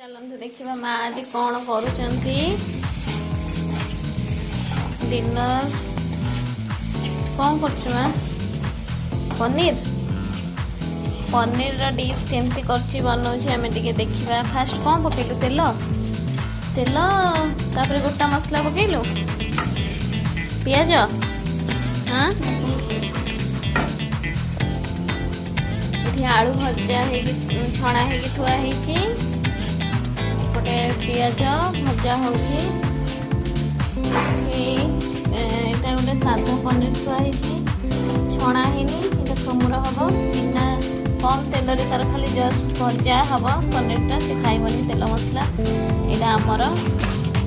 चलते देखा माँ आज कौन कर डिनर कौन कर माँ पनीर पनीर डिश केमती कर बनाऊे आम टे देखा फास्ट कौन पकड़लु तेल तेल तापर गोटा मसला पकड़लु पियाज हाँ ये आलू भजा छणा थुआ गोटे पियाज भजा हो गोटे साधा पनीर थुआई छणा है सोमर हम बिना कम तेल तार खाली जस्ट भजा हम पनीरटा से खाइबनी तेल मसला यहाँ आमर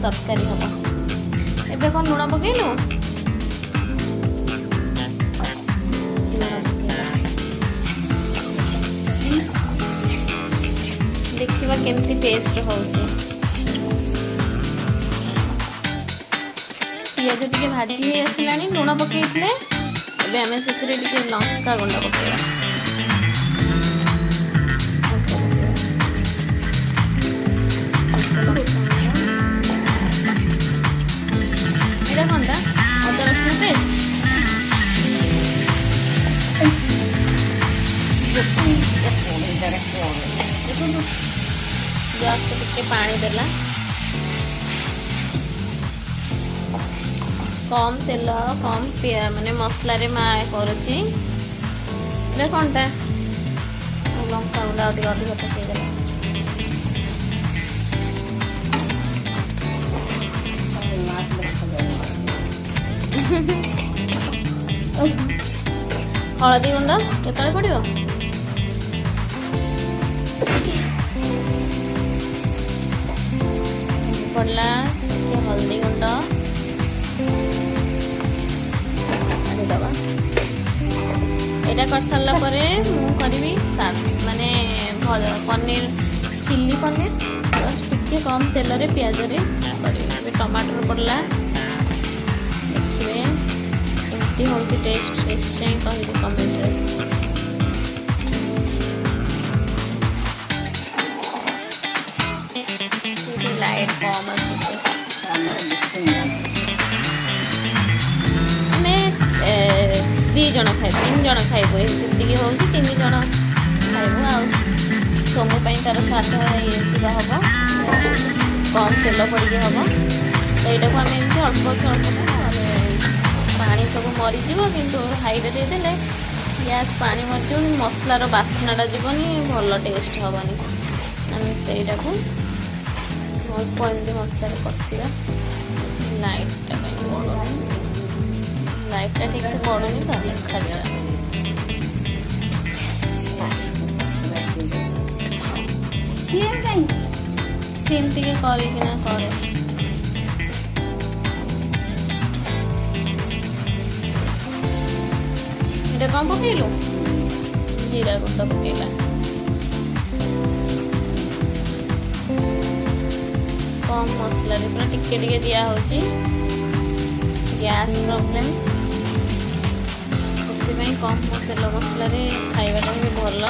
तरकारी हम एबे कौन लुण पकईलु देखा केमती टेस्ट हो पियाज टे भाजी आसला लुण पकईले आम से लंका गुंड पकईवा यहाँ कौन अदा रसुण पेस्ट जस्ट टिके पानी देला कम तेल कम माने मसला रे माँ करुच्ची कौनटा लंका गुंड अधिक अधिक पकईदेला हलदी गुंड केतले पड़ो पड़ला हल्दी गुंड दबा यहाँ कर सारा पर करी माने पनीर चिल्ली पनीर जस्ट टिके कम तेल रे पियाज रे करी टमाटर पड़ला देखिए कमी हूँ टेस्ट निश्चय कह कमेंट लाइट कम दी जन खाइ 3 जन खाइबू जी हूँ 3 जन खाइबू आमु तार साधा हम कम तेल पड़ी हम तो यहाँ को आम एमती अल्प अल्प पानी सब मरीज किंतु हाईरे देदेले गैस पानी मरीज मसलार बास्नाटा जीवनी भल टेस्ट हेनी आम से अल्प मसला कषा लाइटा लाइटा ठीक से पड़ूनी तो देखा सिम टे करना करे ये कौन पकईलु जीरा गुंड पकईला कम मसला पूरा टिके टिके दिया होची गैस प्रॉब्लम से कम तेल मसला खाइबाटा भी भल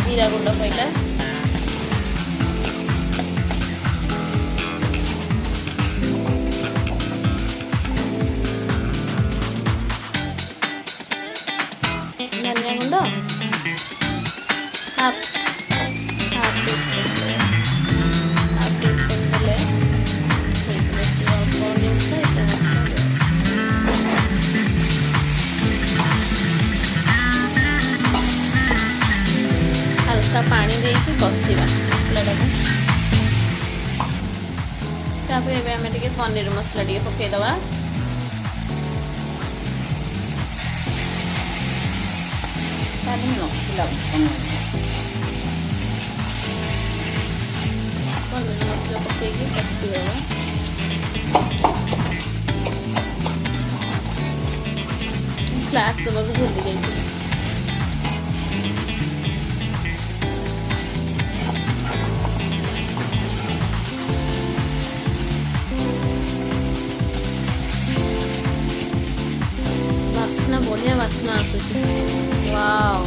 जीरा गुंड पईला धनिया गुंड हाफ हल्का पानी देके कषा मसलाटा आम टे पनीर मसला टे पकईदवा पनीर मसला पकईकी कषिदेवा फ्लाश देवा भूली जाइए बढ़िया बास्ना आसूची वाओ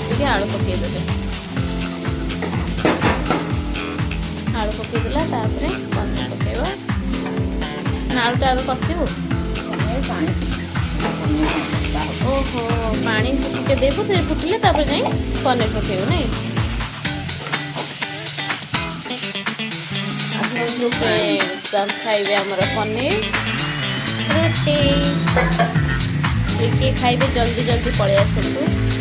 कषिकी आलू पकईदे आलू पकईदेला पनीर पकईबा आलूटा आगे कषिबू ओहो पानी फुटे दे फुटिले जाए पनीर पकईबू नहीं फ्रेंड्स खाइबे आमर पनीर रोटी किए खाइबे जल्दी जल्दी पलि आसतु